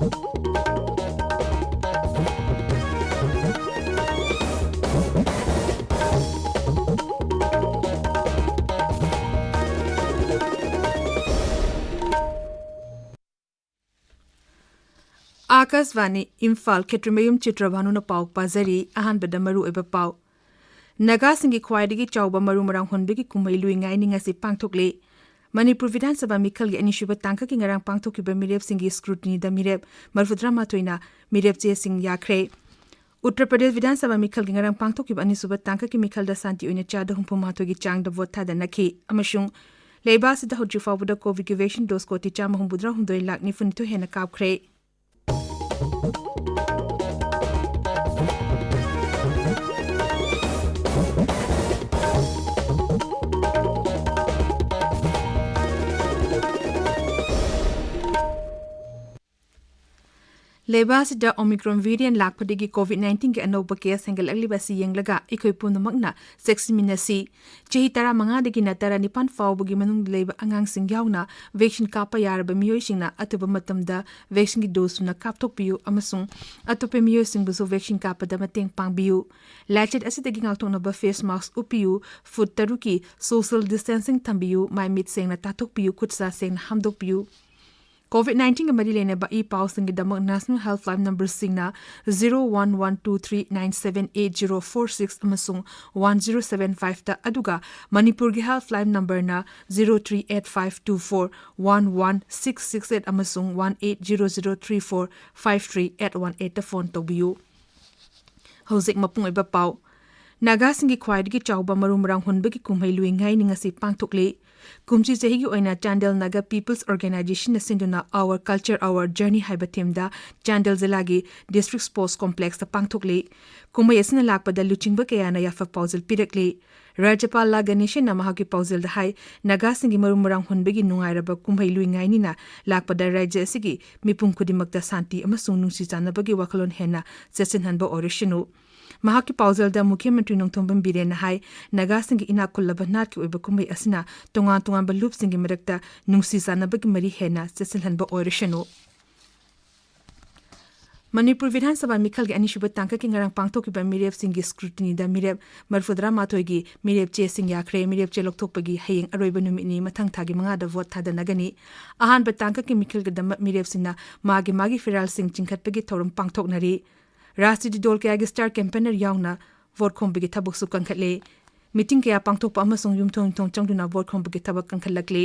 आकाशवाणी इम्फाल खेत्रमयुम चित्रभानु पाउ पाजरी अहानबदा मरु एबा पाउ नगा सिंगी ख्वाइदगी चौबा मरु मरांग होनबेगी कुमै लुइंगाई निंगासी पांगथोकले मणिपुर विधानसभा मिखलगी अनिसुबा तांका की ngarang पांगथोकिबा मिरेप सिंगी स्क्रूटनी दा मिरेप मरफुद्रा माथोइना मिरेप चे सिंग याखरे उत्तर प्रदेश विधानसभा मिखल की ngarang पांगथोकिबा अनिसुबा तांका की मिखल दा शांति ओइना चादा हुंफु माथोगी चांग दा वोट थादा नखी अमसुंग लेबासिदा होजि फावबदा कोविड की वैक्सीन डोज को ति चाम हुंबुद्रा हुंदोइ लाख निफुनितो हेना कापखरे लेबासिदा ओमिक्रॉन वेरिएंट लाखपदगी कोविड-19 के अनोबा केस हेंगलगलिबासी येंगलगा इखोय पुनमकना सेक्सिमिनसी चेही 15 दगी 19 फावबगी मनुंग लेबा अंगांग सिंग यावना वैक्सीन कापा यारबा मियोयसिंगना अतुबा मतमदा वैक्सीन की डोसुना कापथोकपियु अमसुंग अतुपे मियोयसिंगबुसु वैक्सीन कापदा मतेंग पांगबियु लाइचेट असिदगी ngaktoknaba फेस मास्क उपियु फुट तरुकी सोशल डिस्टेंसिंग थंबियु माइमिट सेंगना ताथोकपियु खुदसा सेंगना हमदोकपियु COVID-19 के मरी लेने बा ई पाव सिंगी दमक नेशनल हेल्पलाइन नंबर सिंगना 0112397846 अमसुंग 1075 ता अदुगा मणिपुर की हेल्पलाइन नंबर ना 0385241166 अमसुंग 18003453 ता फोन तोबियु हौजिक मपुंग एबा पाव नागा सिंगी ख्वाइदगी चाउबा मरुमरांग हुनबगी कुम्है लुइंगाई निंगासी पांगथोकले कुमची चेहिगी ओइना चांडेल नागा पीपल्स ऑर्गेनाइजेशन सिंदुना आवर कल्चर आवर जर्नी हाइबा थीमदा चांडेल जिलागी डिस्ट्रिक्ट स्पोर्ट्स कॉम्प्लेक्स ता पांगथोकले कुमै असना लाकपदा लुचिंगबा कयाना याफा पाउजल पिरकले राज्यपाल ला गणेशन नमहागी पाउजल दा हाई नागा सिंगी मरुमरांग हुनबगी नुंगाइरबा कुम्है लुइंगाइनिना लाकपदा राज्य सिगी मिपुंग खुदिमकता शांति अमसुंग नुंसी चानबगी वखलोन हेना सेसिनहनबा ओरिशिनु महाकी पाउजलदा मुख्यमंत्री नोंथोंबम बिरेन हाई नागा सिंगी इना खुल्लबा नाट की ओइबा कुम्है असना तोंगा तोंगा लूप सिंगी मरक्ता नुंसी चानबगी मरी हेना सेसिनहनबा ओरिशिनु मणिपुर विधानसभा मिखल के अनिसुबा तांका की ngarang पांगथोकिबा मिरेप सिंगी स्क्रूटनी दा मिरेप मरफुद्रा माथोगी मिरेप चे सिंग याखरे मिरेप चे लोकथोकपगी हयेंग अरोइबा नुमिनी मथंग थागी मंगा दा वोट थादनगनी अहान बा तांका की मिखल के दम मिरेप सिंना मागी फिराल सिंग चिंखतपगी थौरम पांगथोकनरी राष्ट्रीय दल के स्टार कैंपेनर यावना वोट खोंबगी थबकसु कंखले मीटिंग के पांगथोकपा अमसुंग युमथोंग चंगदुना वोट खोंबगी थबक कंखलकले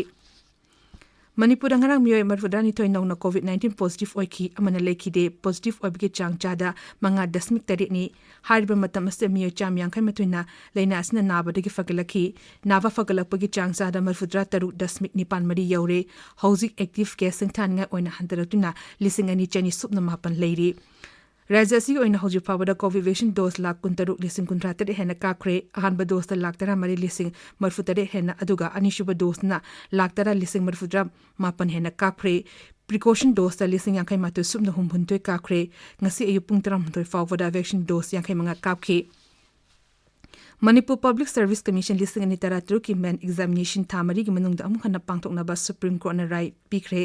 मणिपुर अंगरांग मियोय मरफुद्रानी थोय नौना कोविड-19 पॉजिटिव ओइखी अमना लेखिदे पॉजिटिव ओइबगी चांग चादा मंगा दशमिक तरेनी हारिबा मतम असे मियोय चाम यांखै मथुना लेना असना नाबदगी फगलखी नावा फगलपगी चांग चादा मरफुद्रा 3.9 मरी यौरे हौजिक एक्टिव केस संथानगा ओइना हंतरतुना लिसिंग अनि चनी सुपना मापन लेरी राज्य से ओइना हौजिक फावदा कोविड वैक्सीन डोज लाख 13,000 हेना काखरे अहानबा डोज लाख 13,000 हेना अदुगा अनिसुबा डोज ना लाख 10,000 मापन हेना काखरे प्रिकॉशन डोज 50,000 मातो सुमना हुमहुनतोय काखरे ngasi ayu pung 13 फावदा वैक्सीन डोज 50 कापखे मणिपुर पब्लिक सर्विस कमीशन लिसिंग अनि 13 की मेन एग्जामिनेशन थामरी की मनुंग अमु खना पांगथोकनबा सुप्रीम कोर्ट न राय पिखरे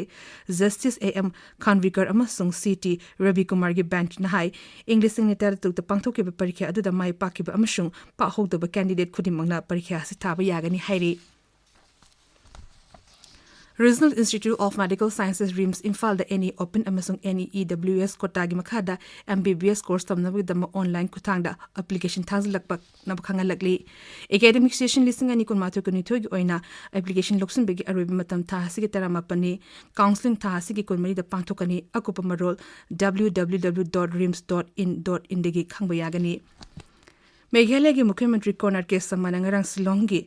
जस्टिस एएम खानविकर अमसुंग सीटी रवि कुमार की बेंच न हाई इंग्लिश नि 13 पांगथोके परीक्षा अदुदा माय पाकिबा अमसुंग पाहोदबा कैंडिडेट खुदिमंगना परीक्षा से थाबा यागनी हाइरे Regional Institute of Medical Sciences RIMS Imphal da any open amasung any EWS kotagi makhada MBBS course tamnabi dama online kuthangda application thangzlakpak nabkhangalakli academic session listing ani kun matho kuni thogi oina application loksun begi arobi matam tha hasi gi tarama pani counseling tha hasi gi kun mari da pangthokani akupa marol www.rims.in.in degi khangba yagani Meghalaya gi मुख्यमंत्री Conor के सम्मान ngarang Shillong gi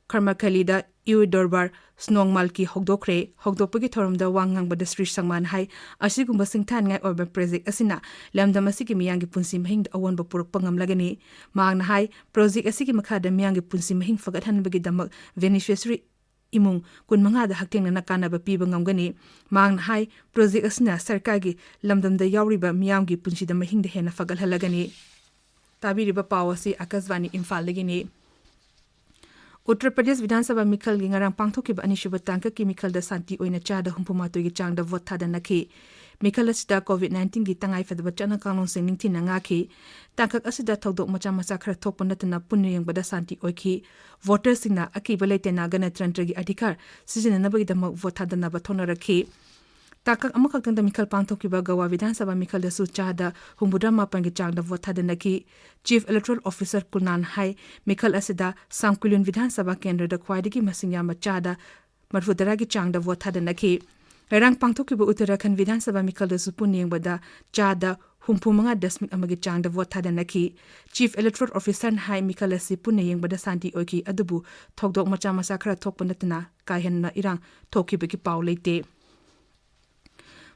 खरमाखलीदा इउ दरबार स्नोंगमाल की होगदोखरे होगदोपगी थोरमदा वांगांग बद Shri संगमान high असिगुंबा सिंगथान ngai ओबे project असिना लमदम असिगी मियांगी पुंसी महिंग अवोनबा पुरक पंगम लगनी मांगना हाई प्रोजेक्ट असिगी मखादा मियांगी पुंसी महिंग फगत हनबगी दमक बेनिफिशियरी इमुंग कुन मंगादा हक्तेंगना कानाबा पीबा ngamgani मांगना हाई प्रोजेक्ट असिना सरकारगी लमदमदा यावरिबा मियांगी पुंसीदा महिंग दे हेना फगल हलगनी ताबिरिबा पावसी आकाशवाणी इम्फाल लगनी उत्तर प्रदेश विधानसभा मिखल की ngarang पांगथोकिबा अनिसुबा तांका की मिखल दा शांति ओइना चादा हुंपुमातो की चांगदा vote थादनखी Mikhal asida COVID-19 gi tangai fadaba chana kanglong sing ningthi na nga khi tangkak asida thodok macha khara thokpa natna punnu yengbada santi oikhi voters singna akiba leite na ganatrantra gi adhikar sijina nabagi damak vote thadana ba thona rakhi takak amakak tanda Mikhal pangthokiba Goa Vidhan Sabha Mikhal da su chada humbudra mapangi changda vote thadana ki Chief Electoral Officer Kulnan Hai Mikhal asida Samkulun Vidhan Sabha Kendra da khwaidigi masingya machada marfudara gi changda vote thadana ki Rang pangthokiba Uttarakhand Vidhan Sabha Mikhal da su punyeng bada chada humpumanga dasmik amagi changda vote thadana ki Chief Electoral Officer Hai Mikhal asi punyeng bada santi oiki adubu thokdok macha khara thokpanatna kaihenna irang thokibagi paulete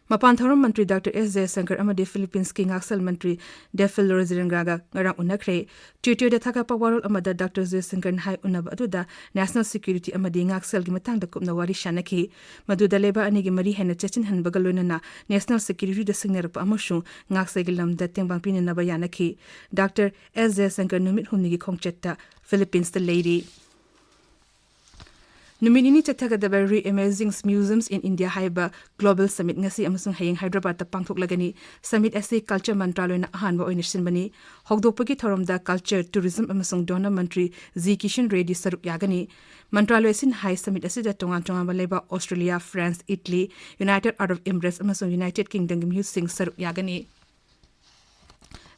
Mapan Thoram Mantri Dr. S. Jayasankar amadi Philippines King Axel Mantri Defil Rozirangaga ngarang unakre Twitter da thaka pawal amada Dr. Jayasankar hai unab aduda National Security amadi Axel gi matang da kupna wari shanaki maduda leba ani gi mari hena chachin han bagalona National Security da signer pa amushu Axel gi lamda tengbang pinina bayanaki Dr. S. Jayasankar numit humni gi khongchetta Philippines the lady Numinini Chathagadaba Re-Amazing Museums in India Haiba Global Summit ngasi amasung hayeng Hyderabad ta pangthoklagani Summit asi Culture Mantraloy na ahanba oinishin bani hogdopagi thoromda Culture Tourism amasung Dona Mantri Z Kishan Reddy saruk yagani Mantraloy sin High Summit asi da tongan baleba Australia, France, Italy, United Arab Emirates amasung United Kingdom musing saruk yagani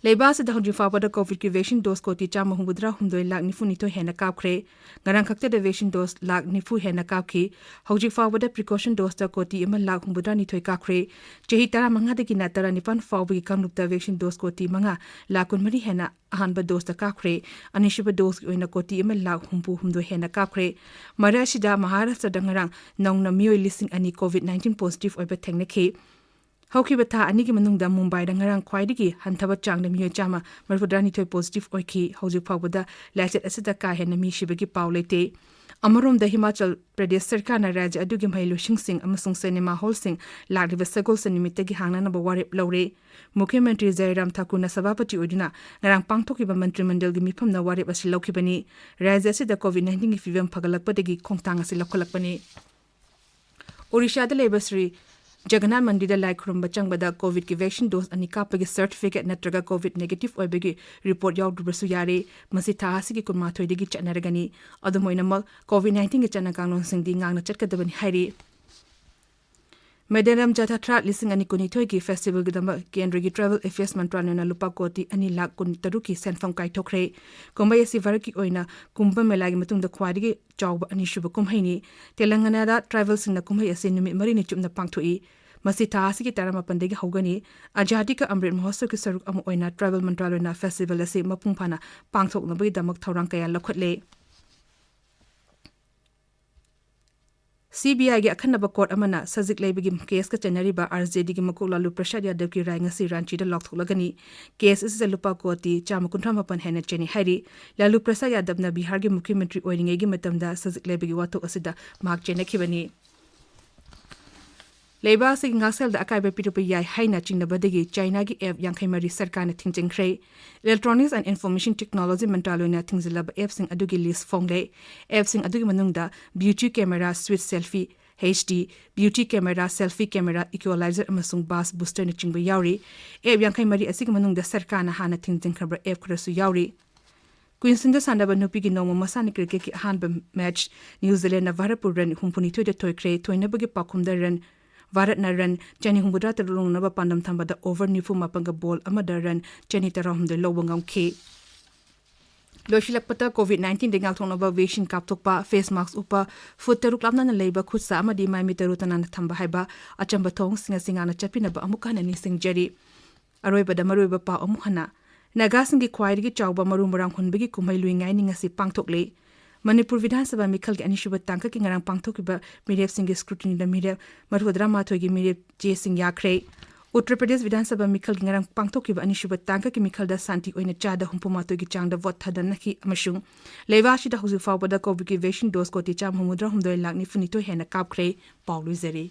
Leba sa dahon jufabada COVID ki vaccine dose ko ti chama humbudra humdoi lak nifu nito hena kapkre ngarang khakte da vaccine dose lak nifu hena kapki hauji fawada precaution dose da ko ti ima lak humbudra nitoi kapkre chehi tara manga de kina tara nipan fawbi kamnup da vaccine dose ko ti manga lakun mari hena ahanba dose da kapkre anishiba dose oina ko ti ima lak humdoi hena kapkre marashida Maharashtra da ngarang nongna mioi lising ani COVID-19 positive oiba thengnakhe Hauki bata anigi manungda Mumbai da ngarang khwaidigi hanthaba changna miyo chama marfudrani toy positive oiki hauji phawbada lachet asida ka hena mi shibagi paulete amarom da Himachal Pradesh Sarkar na rajya adugi mailu sing amasung cinema hall sing lagriba sagol sanimitagi hangna na bawarep lawre Mukhyamantri Jairam Thakur na sabapati odina ngarang pangthokiba mantri mandal gi mifam na warep asi laukibani rajya asida COVID-19 gi fivem phagalakpadagi khongtang asi lakholakpani Odisha da lebasri Jagannath Mandira Lai Khurumba Changbada COVID ki vaccine dose ani kapagi certificate natraga COVID negative oibagi report yaudrubasu yare masi thahasi ki kunma thoidigi chanaragani adumoinamal COVID-19 ki chanakangnon singdi ngangna chatkadabani hairi Medaram Jathatra lising ani kuni thoigi festival gidamba Kendra Travel Affairs Mantralana lupa koti ani lak kun taruki senfam kai thokre kombai asi varaki oina kumbha melagi matungda khwadi chawba ani shuba kumhaini Telangana da travel singna kumhai asi numit mari ni chumna pangthoi masi thasi ki tarama pandegi hogani Ajadi ka Amrit Mahotsav ki saruk amu oina travel mantralana festival asi mapung phana pangthokna bagi damak thorang kaya lakhotle CBI gi akhanaba court amana sajik leibigi case ka chanariba RJD gi makula lu Prashad Yadav ki rai ngasi ranchi da lokthulagani case is lupa koti chamakunthamapan hena cheni hairi Lalu Prasad Yadav na Bihar gi Mukhyamantri oiringe gi matamda sajik leibigi wato asida mak chenakhibani Leba sig ngasel da akai bepitu yai haina chingnabadagi China gi app yangkhaimari sarkar na thingjengkhre Electronics and Information Technology Mantraloy na thingzilaba app sing adugi list fongle app sing adugi manungda beauty camera switch selfie HD beauty camera selfie camera equalizer amasung bus booster na chingba yauri app yangkhaimari asig manungda sarkar na hana thingjengkhra app khrasu yauri Queensland sandaba nupi gi nomo masani cricket ki hanba match New Zealand na Varapur ran humpuni thoida toykre toinabagi pakhumda ran Varat na ran chani humbudra tarung na ba pandam thamba da over nifu mapanga ball amada ran chani tarahum de lobangam ke Loshilakpata COVID-19 de ngal thongna ba vaccine kaptokpa face mask upa foot taruk lamna na leiba khutsa amadi mai mitaru tanan thamba haiba achamba thong singa na chapina ba amukana ni singjari aroiba da maroiba pa amuhana nagasing gi khwairi gi chawba maru marang hunbigi kumai luingai ni ngasi pangthokle Manipur Vidhan Sabha Mikhal ki anishuba tangka ki ngarang pangthokiba mirep sing scrutiny da mirep marhudra mathoi gi mirep je sing yakre Uttar Pradesh Vidhan Sabha Mikhal ki ngarang pangthokiba anishuba tangka ki Mikhal da santi oina chada humpu mathoi gi changda vote thadan nakhi amashung leiwashi da huzu fawba da covid ki vaccine dose ko ti cham humudra humdoi lakni funito hena kapkre paulu zeri